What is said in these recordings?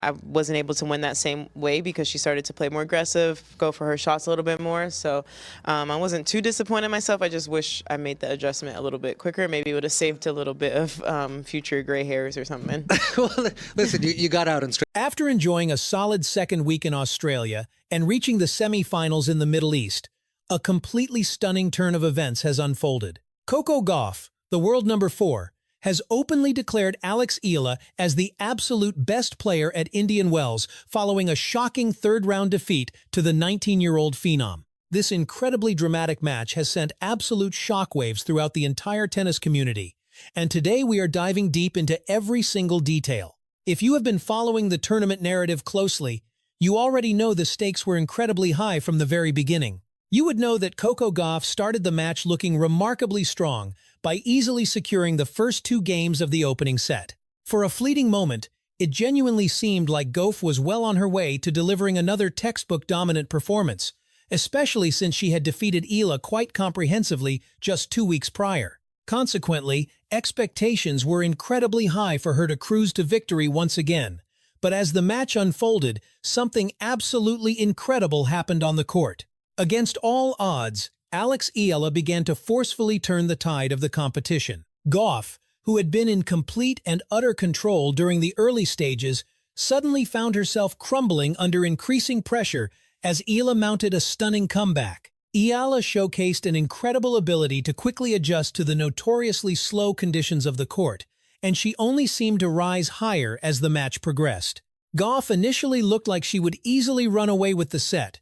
I wasn't able to win that same way because she started to play more aggressive, go for her shots a little bit more. So I wasn't too disappointed in myself. I just wish I made the adjustment a little bit quicker. Maybe it would have saved a little bit of future gray hairs or something. Well, listen, you got out and straight. After enjoying a solid second week in Australia and reaching the semi-finals in the Middle East, a completely stunning turn of events has unfolded. Coco Gauff, the world number 4, has openly declared Alex Eala as the absolute best player at Indian Wells following a shocking third-round defeat to the 19-year-old phenom. This incredibly dramatic match has sent absolute shockwaves throughout the entire tennis community, and today we are diving deep into every single detail. If you have been following the tournament narrative closely, you already know the stakes were incredibly high from the very beginning. You would know that Coco Gauff started the match looking remarkably strong by easily securing the first 2 games of the opening set. For a fleeting moment, it genuinely seemed like Gauff was well on her way to delivering another textbook dominant performance, especially since she had defeated Eala quite comprehensively just 2 weeks prior. Consequently, expectations were incredibly high for her to cruise to victory once again. But as the match unfolded, something absolutely incredible happened on the court. Against all odds, Alex Eala began to forcefully turn the tide of the competition. Gauff, who had been in complete and utter control during the early stages, suddenly found herself crumbling under increasing pressure as Eala mounted a stunning comeback. Eala showcased an incredible ability to quickly adjust to the notoriously slow conditions of the court, and she only seemed to rise higher as the match progressed. Gauff initially looked like she would easily run away with the set,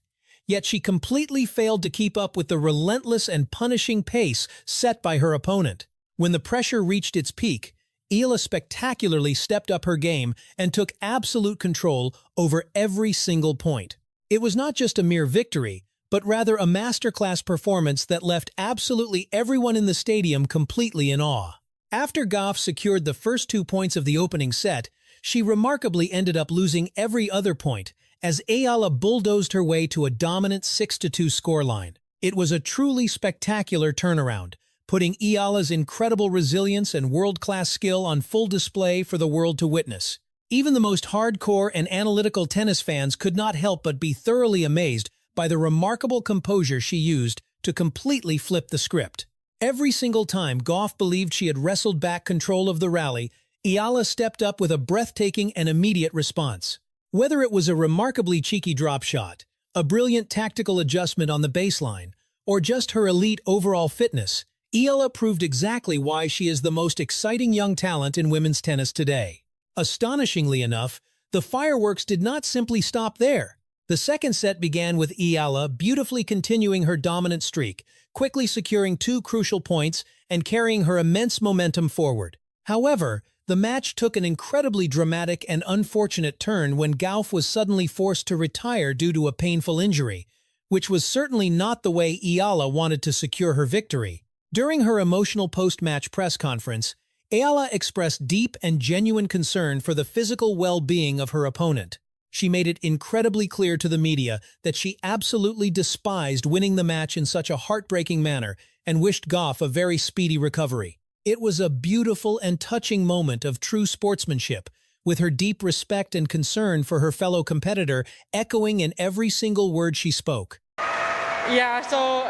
yet she completely failed to keep up with the relentless and punishing pace set by her opponent. When the pressure reached its peak, Eala spectacularly stepped up her game and took absolute control over every single point. It was not just a mere victory, but rather a masterclass performance that left absolutely everyone in the stadium completely in awe. After Gauff secured the first 2 points of the opening set, she remarkably ended up losing every other point, as Eala bulldozed her way to a dominant 6-2 scoreline. It was a truly spectacular turnaround, putting Eala's incredible resilience and world-class skill on full display for the world to witness. Even the most hardcore and analytical tennis fans could not help but be thoroughly amazed by the remarkable composure she used to completely flip the script. Every single time Gauff believed she had wrestled back control of the rally, Eala stepped up with a breathtaking and immediate response. Whether it was a remarkably cheeky drop shot, a brilliant tactical adjustment on the baseline, or just her elite overall fitness, Eala proved exactly why she is the most exciting young talent in women's tennis today. Astonishingly enough, the fireworks did not simply stop there. The second set began with Eala beautifully continuing her dominant streak, quickly securing 2 crucial points and carrying her immense momentum forward. However, the match took an incredibly dramatic and unfortunate turn when Gauff was suddenly forced to retire due to a painful injury, which was certainly not the way Eala wanted to secure her victory. During her emotional post-match press conference, Eala expressed deep and genuine concern for the physical well-being of her opponent. She made it incredibly clear to the media that she absolutely despised winning the match in such a heartbreaking manner and wished Gauff a very speedy recovery. It was a beautiful and touching moment of true sportsmanship, with her deep respect and concern for her fellow competitor echoing in every single word she spoke. Yeah, so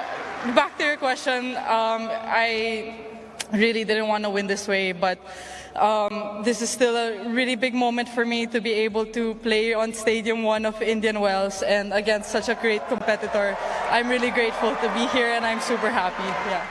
back to your question, I really didn't want to win this way, but this is still a really big moment for me to be able to play on Stadium 1 of Indian Wells and against such a great competitor. I'm really grateful to be here and I'm super happy. Yeah.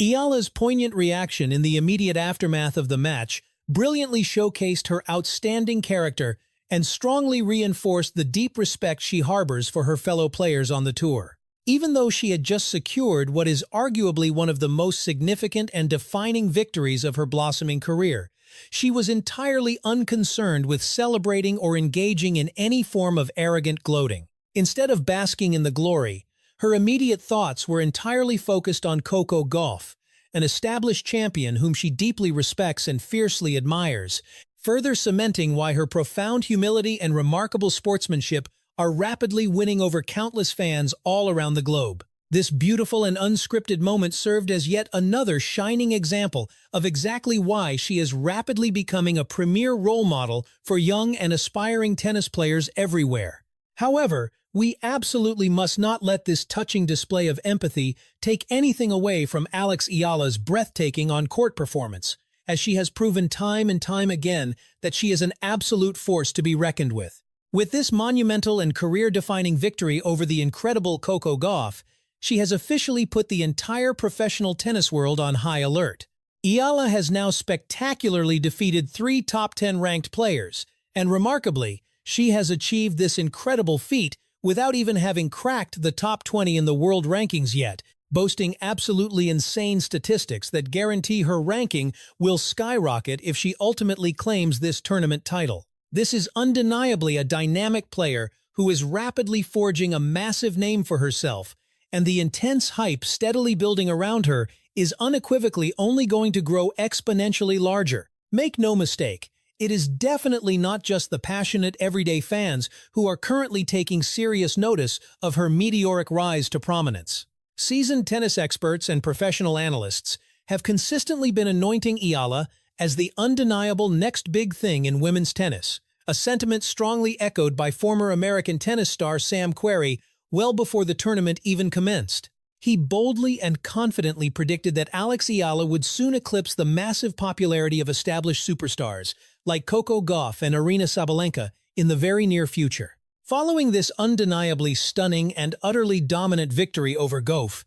Eala's poignant reaction in the immediate aftermath of the match brilliantly showcased her outstanding character and strongly reinforced the deep respect she harbors for her fellow players on the tour. Even though she had just secured what is arguably one of the most significant and defining victories of her blossoming career, she was entirely unconcerned with celebrating or engaging in any form of arrogant gloating. Instead of basking in the glory, her immediate thoughts were entirely focused on Coco Gauff, an established champion whom she deeply respects and fiercely admires, further cementing why her profound humility and remarkable sportsmanship are rapidly winning over countless fans all around the globe. This beautiful and unscripted moment served as yet another shining example of exactly why she is rapidly becoming a premier role model for young and aspiring tennis players everywhere. However, we absolutely must not let this touching display of empathy take anything away from Eala's breathtaking on-court performance, as she has proven time and time again that she is an absolute force to be reckoned with. With this monumental and career-defining victory over the incredible Coco Gauff, she has officially put the entire professional tennis world on high alert. Eala has now spectacularly defeated 3 top 10 ranked players, and remarkably, she has achieved this incredible feat without even having cracked the top 20 in the world rankings yet, boasting absolutely insane statistics that guarantee her ranking will skyrocket if she ultimately claims this tournament title. This is undeniably a dynamic player who is rapidly forging a massive name for herself, and the intense hype steadily building around her is unequivocally only going to grow exponentially larger. Make no mistake, it is definitely not just the passionate everyday fans who are currently taking serious notice of her meteoric rise to prominence. Seasoned tennis experts and professional analysts have consistently been anointing Eala as the undeniable next big thing in women's tennis, a sentiment strongly echoed by former American tennis star Sam Querrey well before the tournament even commenced. He boldly and confidently predicted that Eala would soon eclipse the massive popularity of established superstars like Coco Gauff and Aryna Sabalenka in the very near future. Following this undeniably stunning and utterly dominant victory over Gauff,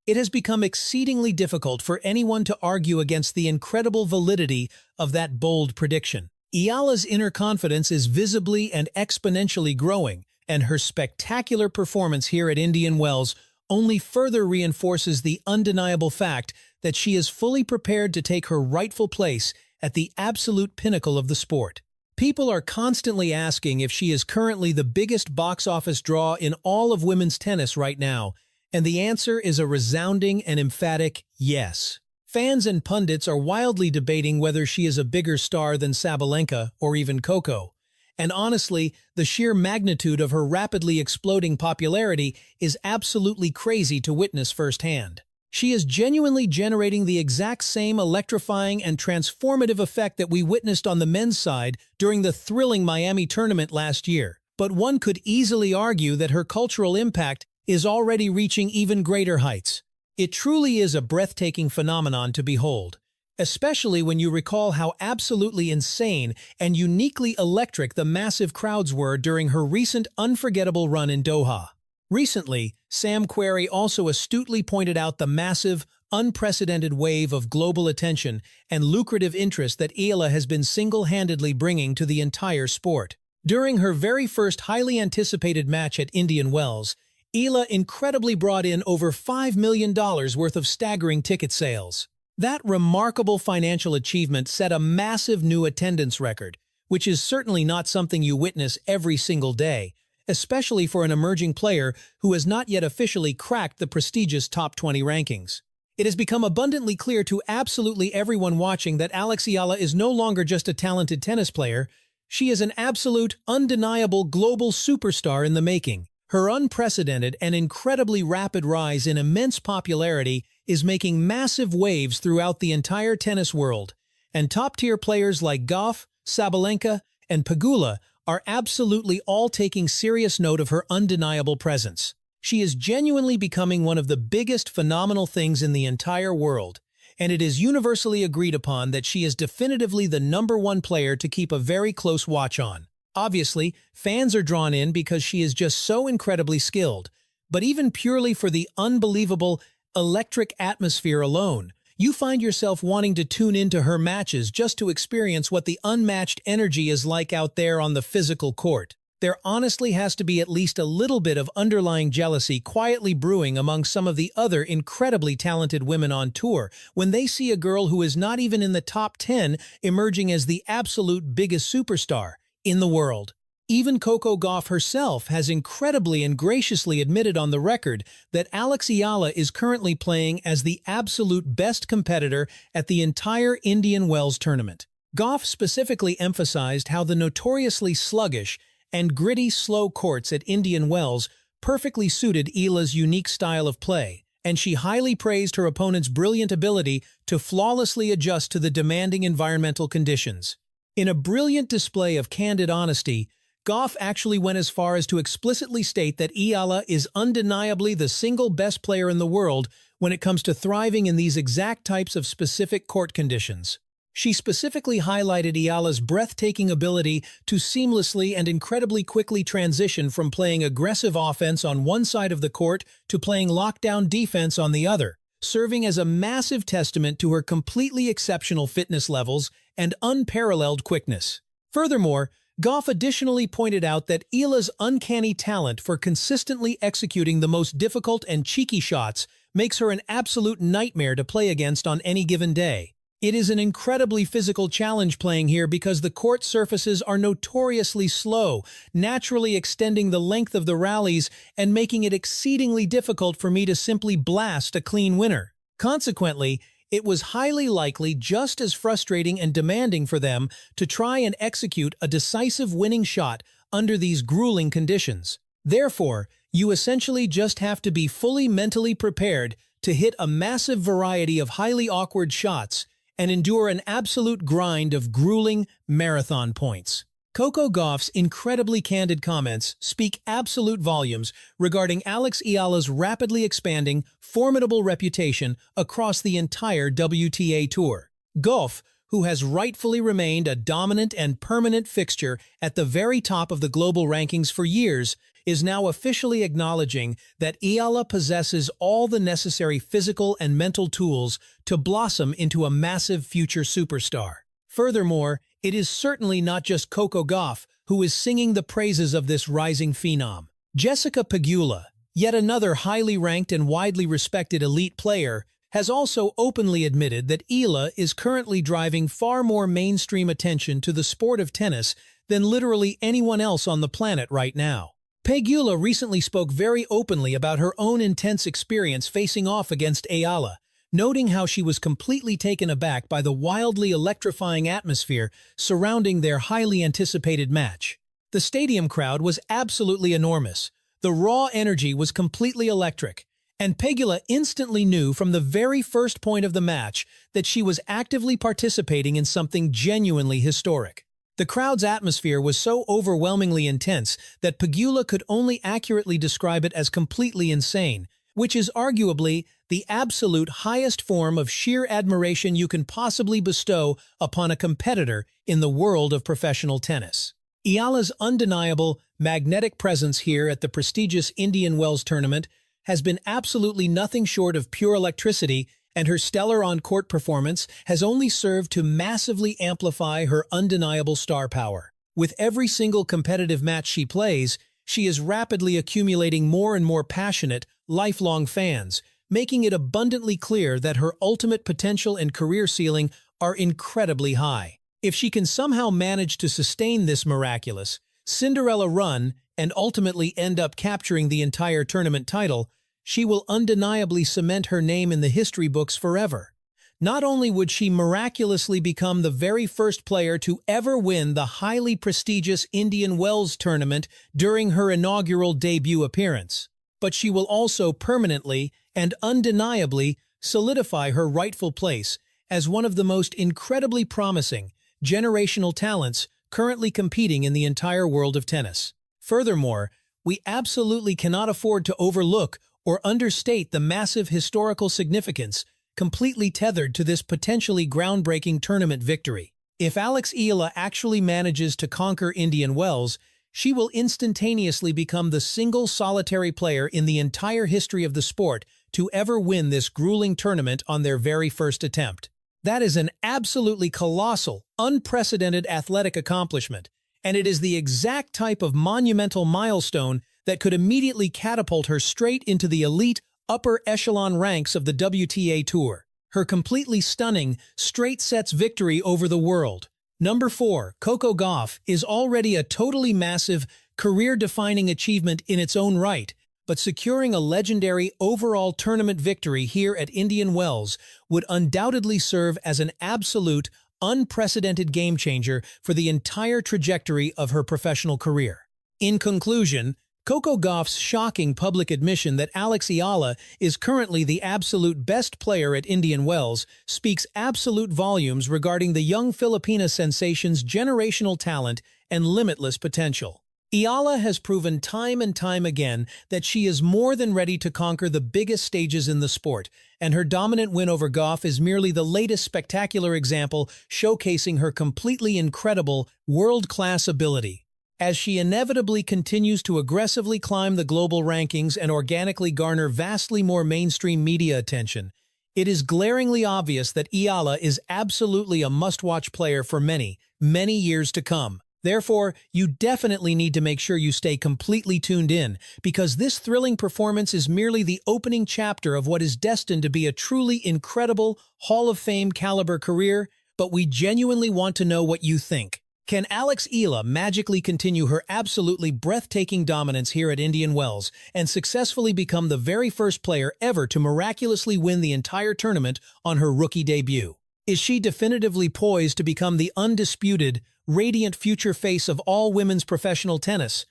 it has become exceedingly difficult for anyone to argue against the incredible validity of that bold prediction. Eala's inner confidence is visibly and exponentially growing, and her spectacular performance here at Indian Wells only further reinforces the undeniable fact that she is fully prepared to take her rightful place at the absolute pinnacle of the sport. People are constantly asking if she is currently the biggest box office draw in all of women's tennis right now, and the answer is a resounding and emphatic yes. Fans and pundits are wildly debating whether she is a bigger star than Sabalenka or even Coco. And honestly, the sheer magnitude of her rapidly exploding popularity is absolutely crazy to witness firsthand. She is genuinely generating the exact same electrifying and transformative effect that we witnessed on the men's side during the thrilling Miami tournament last year. But one could easily argue that her cultural impact is already reaching even greater heights. It truly is a breathtaking phenomenon to behold, especially when you recall how absolutely insane and uniquely electric the massive crowds were during her recent unforgettable run in Doha. Recently, Sam Querrey also astutely pointed out the massive, unprecedented wave of global attention and lucrative interest that Eala has been single-handedly bringing to the entire sport. During her very first highly anticipated match at Indian Wells, Eala incredibly brought in over $5 million worth of staggering ticket sales. That remarkable financial achievement set a massive new attendance record, which is certainly not something you witness every single day, especially for an emerging player who has not yet officially cracked the prestigious top 20 rankings. It has become abundantly clear to absolutely everyone watching that Eala is no longer just a talented tennis player, she is an absolute, undeniable global superstar in the making. Her unprecedented and incredibly rapid rise in immense popularity is making massive waves throughout the entire tennis world, and top-tier players like Gauff, Sabalenka, and Pegula are absolutely all taking serious note of her undeniable presence. She is genuinely becoming one of the biggest phenomenal things in the entire world, and it is universally agreed upon that she is definitively the #1 player to keep a very close watch on. Obviously, fans are drawn in because she is just so incredibly skilled, but even purely for the unbelievable, electric atmosphere alone, you find yourself wanting to tune into her matches just to experience what the unmatched energy is like out there on the physical court. There honestly has to be at least a little bit of underlying jealousy quietly brewing among some of the other incredibly talented women on tour when they see a girl who is not even in the top 10 emerging as the absolute biggest superstar in the world. Even Coco Gauff herself has incredibly and graciously admitted on the record that Eala is currently playing as the absolute best competitor at the entire Indian Wells tournament. Gauff specifically emphasized how the notoriously sluggish and gritty slow courts at Indian Wells perfectly suited Eala's unique style of play, and she highly praised her opponent's brilliant ability to flawlessly adjust to the demanding environmental conditions. In a brilliant display of candid honesty, Gauff actually went as far as to explicitly state that Eala is undeniably the single best player in the world when it comes to thriving in these exact types of specific court conditions. She specifically highlighted Eala's breathtaking ability to seamlessly and incredibly quickly transition from playing aggressive offense on one side of the court to playing lockdown defense on the other, serving as a massive testament to her completely exceptional fitness levels and unparalleled quickness. Furthermore, Gauff additionally pointed out that Eala's uncanny talent for consistently executing the most difficult and cheeky shots makes her an absolute nightmare to play against on any given day. It is an incredibly physical challenge playing here because the court surfaces are notoriously slow, naturally extending the length of the rallies and making it exceedingly difficult for me to simply blast a clean winner. Consequently, it was highly likely just as frustrating and demanding for them to try and execute a decisive winning shot under these grueling conditions. Therefore, you essentially just have to be fully mentally prepared to hit a massive variety of highly awkward shots and endure an absolute grind of grueling marathon points. Coco Gauff's incredibly candid comments speak absolute volumes regarding Alex Eala's rapidly expanding, formidable reputation across the entire WTA Tour. Gauff, who has rightfully remained a dominant and permanent fixture at the very top of the global rankings for years, is now officially acknowledging that Eala possesses all the necessary physical and mental tools to blossom into a massive future superstar. Furthermore, it is certainly not just Coco Gauff who is singing the praises of this rising phenom. Jessica Pegula, yet another highly ranked and widely respected elite player, has also openly admitted that Eala is currently driving far more mainstream attention to the sport of tennis than literally anyone else on the planet right now. Pegula recently spoke very openly about her own intense experience facing off against Eala, noting how she was completely taken aback by the wildly electrifying atmosphere surrounding their highly anticipated match. The stadium crowd was absolutely enormous, the raw energy was completely electric, and Pegula instantly knew from the very first point of the match that she was actively participating in something genuinely historic. The crowd's atmosphere was so overwhelmingly intense that Pegula could only accurately describe it as completely insane, which is arguably the absolute highest form of sheer admiration you can possibly bestow upon a competitor in the world of professional tennis. Eala's undeniable, magnetic presence here at the prestigious Indian Wells tournament has been absolutely nothing short of pure electricity, and her stellar on-court performance has only served to massively amplify her undeniable star power. With every single competitive match she plays, she is rapidly accumulating more and more passionate, lifelong fans, making it abundantly clear that her ultimate potential and career ceiling are incredibly high. If she can somehow manage to sustain this miraculous Cinderella run and ultimately end up capturing the entire tournament title, she will undeniably cement her name in the history books forever. Not only would she miraculously become the very first player to ever win the highly prestigious Indian Wells tournament during her inaugural debut appearance, but she will also permanently and undeniably solidify her rightful place as one of the most incredibly promising, generational talents currently competing in the entire world of tennis. Furthermore, we absolutely cannot afford to overlook or understate the massive historical significance completely tethered to this potentially groundbreaking tournament victory. If Alex Eala actually manages to conquer Indian Wells, she will instantaneously become the single solitary player in the entire history of the sport to ever win this grueling tournament on their very first attempt. That is an absolutely colossal, unprecedented athletic accomplishment, and it is the exact type of monumental milestone that could immediately catapult her straight into the elite upper echelon ranks of the WTA Tour. Her completely stunning, straight sets victory over the world. Number 4, Coco Gauff is already a totally massive, career-defining achievement in its own right, but securing a legendary overall tournament victory here at Indian Wells would undoubtedly serve as an absolute, unprecedented game-changer for the entire trajectory of her professional career. In conclusion, Coco Gauff's shocking public admission that Alex Eala is currently the absolute best player at Indian Wells speaks absolute volumes regarding the young Filipina sensation's generational talent and limitless potential. Eala has proven time and time again that she is more than ready to conquer the biggest stages in the sport, and her dominant win over Gauff is merely the latest spectacular example showcasing her completely incredible, world-class ability. As she inevitably continues to aggressively climb the global rankings and organically garner vastly more mainstream media attention, it is glaringly obvious that Eala is absolutely a must-watch player for many, many years to come. Therefore, you definitely need to make sure you stay completely tuned in, because this thrilling performance is merely the opening chapter of what is destined to be a truly incredible Hall of Fame caliber career, but we genuinely want to know what you think. Can Alex Eala magically continue her absolutely breathtaking dominance here at Indian Wells and successfully become the very first player ever to miraculously win the entire tournament on her rookie debut? Is she definitively poised to become the undisputed, radiant future face of all women's professional tennis?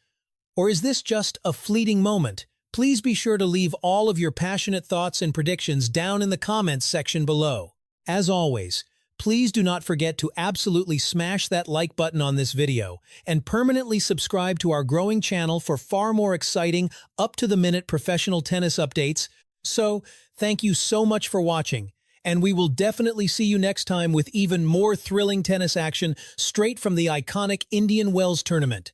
Or is this just a fleeting moment? Please be sure to leave all of your passionate thoughts and predictions down in the comments section below. As always, please do not forget to absolutely smash that like button on this video and permanently subscribe to our growing channel for far more exciting, up-to-the-minute professional tennis updates. So, thank you so much for watching, and we will definitely see you next time with even more thrilling tennis action straight from the iconic Indian Wells tournament.